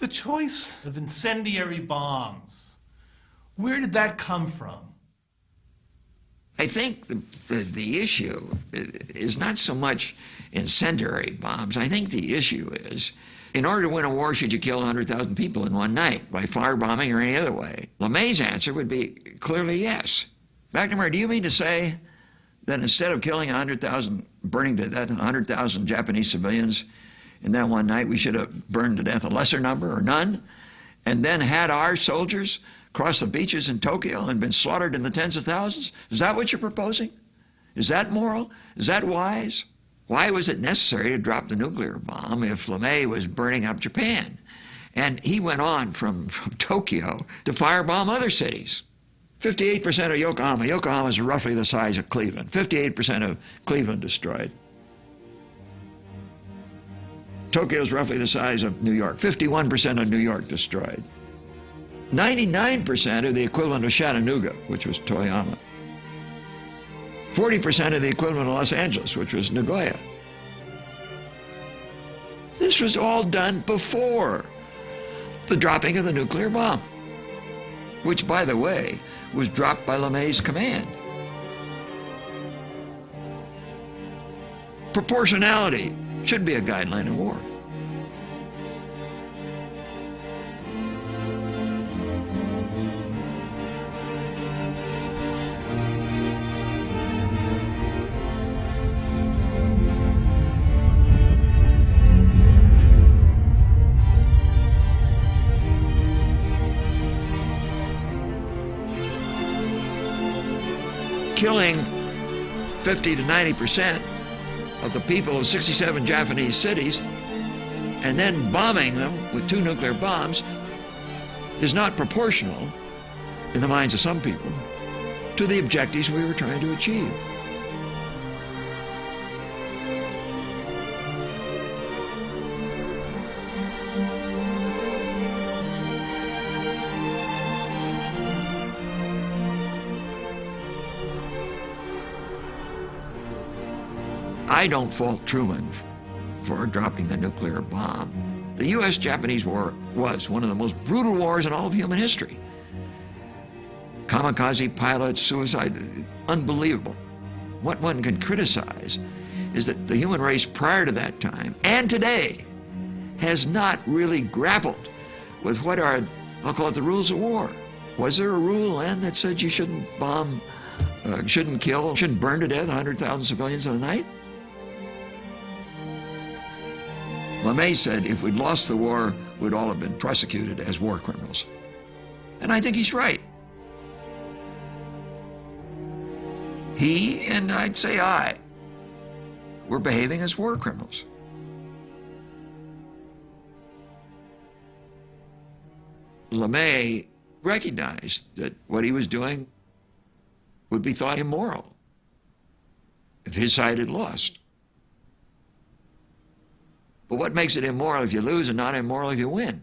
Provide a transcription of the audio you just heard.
The choice of incendiary bombs, where did that come from? I think the issue is not so much incendiary bombs. I think the issue is, in order to win a war, should you kill 100,000 people in one night by firebombing or any other way? LeMay's answer would be clearly yes. McNamara, do you mean to say that instead of killing 100,000, burning to death 100,000 Japanese civilians in that one night, we should have burned to death a lesser number or none, and then had our soldiers cross the beaches in Tokyo and been slaughtered in the tens of thousands? Is that what you're proposing? Is that moral? Is that wise? Why was it necessary to drop the nuclear bomb if LeMay was burning up Japan? And he went on from Tokyo to firebomb other cities. 58% of Yokohama. Yokohama is roughly the size of Cleveland. 58% of Cleveland destroyed. Tokyo is roughly the size of New York. 51% of New York destroyed. 99% of the equivalent of Chattanooga, which was Toyama. 40% of the equivalent of Los Angeles, which was Nagoya. This was all done before the dropping of the nuclear bomb, which, by the way, was dropped by LeMay's command. Proportionality should be a guideline in war. Killing 50 to 90% of the people of 67 Japanese cities and then bombing them with 2 nuclear bombs is not proportional, in the minds of some people, to the objectives we were trying to achieve. I don't fault Truman for dropping the nuclear bomb. The U.S.-Japanese War was one of the most brutal wars in all of human history. Kamikaze pilots, suicide, unbelievable. What one can criticize is that the human race prior to that time and today has not really grappled with what are, I'll call it, the rules of war. Was there a rule then that said you shouldn't bomb, shouldn't kill, shouldn't burn to death 100,000 civilians in a night? LeMay said if we'd lost the war, we'd all have been prosecuted as war criminals. And I think he's right. He, and I'd say I, were behaving as war criminals. LeMay recognized that what he was doing would be thought immoral if his side had lost. But what makes it immoral if you lose and not immoral if you win?